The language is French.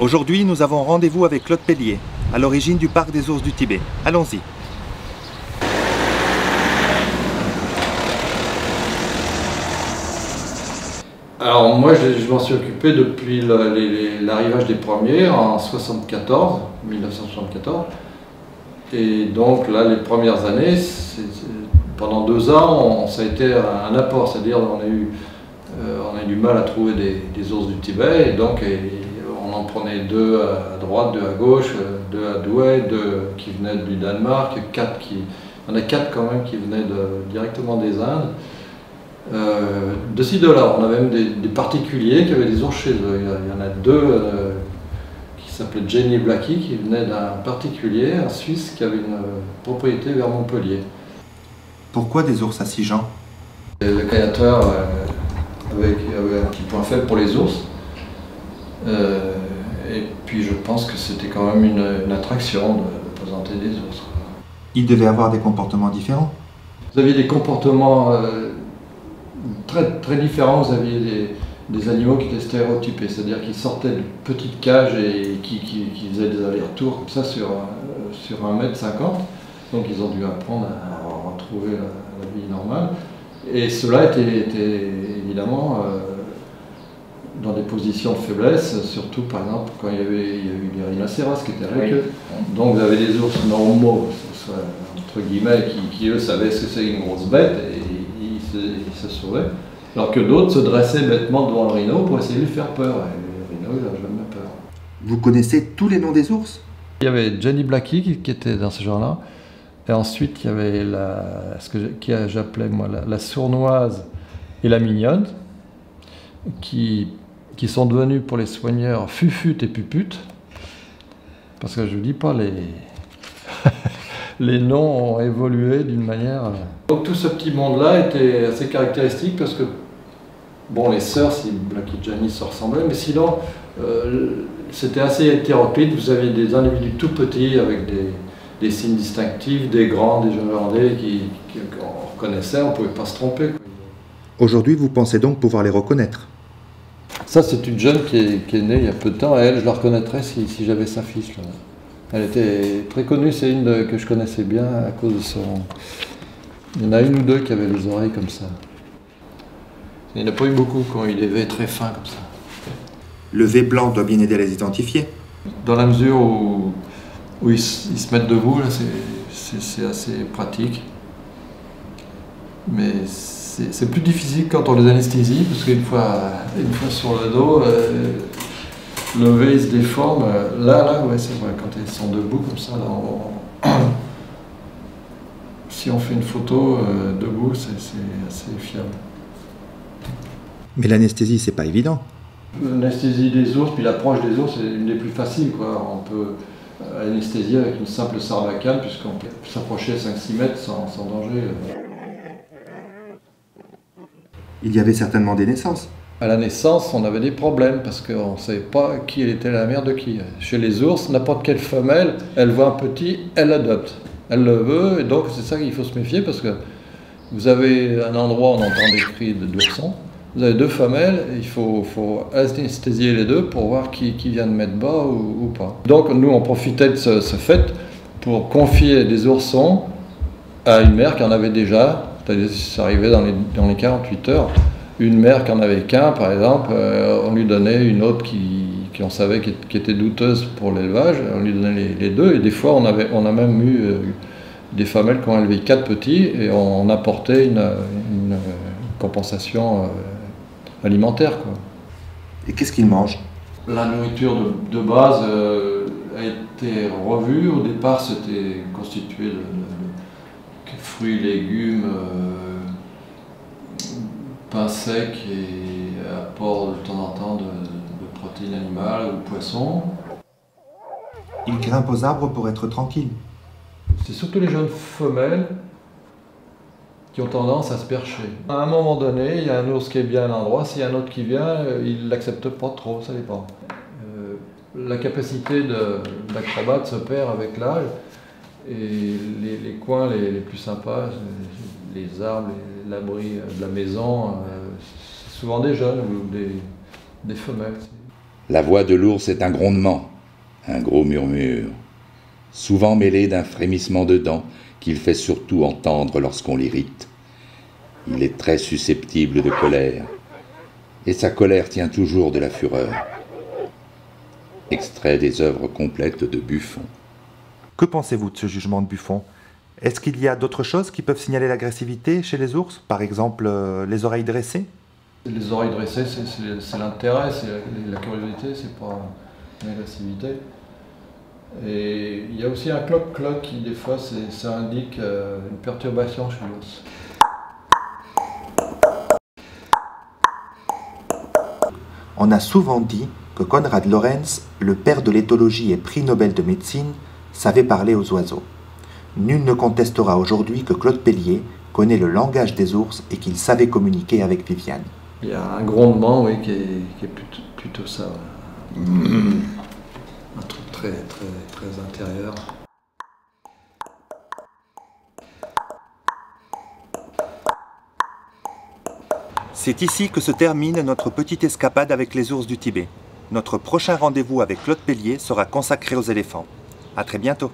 Aujourd'hui, nous avons rendez-vous avec Claude Pellier, à l'origine du parc des ours du Tibet. Allons-y. Alors moi, je m'en suis occupé depuis l'arrivage des premiers en 1974. Et donc là, les premières années, pendant 2 ans, ça a été un apport, c'est-à-dire on a eu du mal à trouver des ours du Tibet, et donc on en prenait 2 à droite, 2 à gauche, 2 à Douai, 2 qui venaient du Danemark, il y en a 4 quand même qui venaient directement des Indes. De ci, de là, on avait même des particuliers qui avaient des ours chez eux. Il y en a 2 qui s'appelaient Jenny et Blackie, qui venaient d'un particulier, un Suisse, qui avait une propriété vers Montpellier. Pourquoi des ours à 6 gens? Le créateur avait un petit point faible pour les ours. Et puis je pense que c'était quand même une attraction de présenter des ours. Ils devaient avoir des comportements différents. Vous aviez des comportements très différents. Vous aviez des animaux qui étaient stéréotypés, c'est-à-dire qu'ils sortaient de petites cages et qui faisaient des allers-retours comme ça sur 1,50 m. Donc ils ont dû apprendre à retrouver la vie normale. Et ceux-là étaient évidemment dans des positions de faiblesse, surtout par exemple quand il y a eu des rhinocéros qui étaient avec eux. Donc vous avez des ours normaux, entre guillemets, qui eux savaient ce que c'est une grosse bête et ils se sauvaient. Alors que d'autres se dressaient bêtement devant le rhino pour essayer de lui faire peur. Et le rhino, il n'a jamais peur. Vous connaissez tous les noms des ours? Il y avait Jenny Blackie qui était dans ce genre-là. Et ensuite, il y avait j'appelais moi la sournoise et la mignonne, qui sont devenus pour les soigneurs Fufut et Puput, parce que je ne dis pas les noms ont évolué d'une manière... Donc tout ce petit monde-là était assez caractéristique parce que, bon, les sœurs, si Blackie et Jenny se ressemblaient, mais sinon, c'était assez hétéroclite. Vous aviez des individus tout petits avec des signes distinctifs, des grands, des jeunes Hollandais qu'on reconnaissait, on ne pouvait pas se tromper, quoi. Aujourd'hui, vous pensez donc pouvoir les reconnaître? Ça, c'est une jeune qui est née il y a peu de temps, et elle, je la reconnaîtrais si j'avais sa fiche, là. Elle était très connue, c'est une que je connaissais bien à cause de son... Il y en a 1 ou 2 qui avaient les oreilles comme ça. Il n'y en a pas eu beaucoup qui ont eu des V très fins comme ça. Le V blanc doit bien aider à les identifier. Dans la mesure où ils se mettent debout, là, c'est assez pratique. Mais c'est plus difficile quand on les anesthésie, parce qu'une fois sur le dos, le V il se déforme. Là, ouais, c'est vrai, quand ils sont debout comme ça, là, si on fait une photo debout, c'est assez fiable. Mais l'anesthésie, c'est pas évident. L'anesthésie des ours, puis l'approche des ours, c'est une des plus faciles, quoi. On peut anesthésier avec une simple sarbacane, puisqu'on peut s'approcher à 5-6 mètres sans danger. Il y avait certainement des naissances. À la naissance, on avait des problèmes parce qu'on ne savait pas qui était la mère de qui. Chez les ours, n'importe quelle femelle, elle voit un petit, elle l'adopte. Elle le veut, et donc c'est ça qu'il faut se méfier parce que vous avez un endroit où on entend des cris d'oursons. Vous avez 2 femelles, il faut anesthésier les 2 pour voir qui vient de mettre bas ou pas. Donc nous, on profitait de ce fait pour confier des oursons à une mère qui en avait déjà. Ça arrivait dans les 48 heures. Une mère qui en avait qu'un, par exemple, on lui donnait une autre qui on savait qui était douteuse pour l'élevage, on lui donnait les 2, et des fois on a même eu des femelles qui ont élevé 4 petits, et on apportait une compensation alimentaire, quoi. Et qu'est-ce qu'ils mangent? La nourriture de base a été revue. Au départ, c'était constitué de fruits, légumes, pain sec et apport de temps en temps de protéines animales ou poissons. Ils grimpent aux arbres pour être tranquilles. C'est surtout les jeunes femelles qui ont tendance à se percher. À un moment donné, il y a un ours qui est bien à l'endroit, s'il y a un autre qui vient, il ne l'accepte pas trop, ça dépend. La capacité d'acrobate se perd avec l'âge, et les coins les plus sympas, les arbres, l'abri de la maison, c'est souvent des jeunes ou des femelles. La voix de l'ours est un grondement, un gros murmure, souvent mêlé d'un frémissement de dents qu'il fait surtout entendre lorsqu'on l'irrite. Il est très susceptible de colère, et sa colère tient toujours de la fureur. Extrait des œuvres complètes de Buffon. Que pensez-vous de ce jugement de Buffon? Est-ce qu'il y a d'autres choses qui peuvent signaler l'agressivité chez les ours? Par exemple, les oreilles dressées? Les oreilles dressées, c'est l'intérêt, c'est la curiosité, c'est pas l'agressivité. Et il y a aussi un cloc-cloc qui, des fois, ça indique une perturbation chez l'ours. On a souvent dit que Konrad Lorenz, le père de l'éthologie et prix Nobel de médecine, savait parler aux oiseaux. Nul ne contestera aujourd'hui que Claude Pellier connaît le langage des ours et qu'il savait communiquer avec Viviane. Il y a un grondement, oui, qui est plutôt ça. Un truc très intérieur. C'est ici que se termine notre petite escapade avec les ours du Tibet. Notre prochain rendez-vous avec Claude Pellier sera consacré aux éléphants. À très bientôt.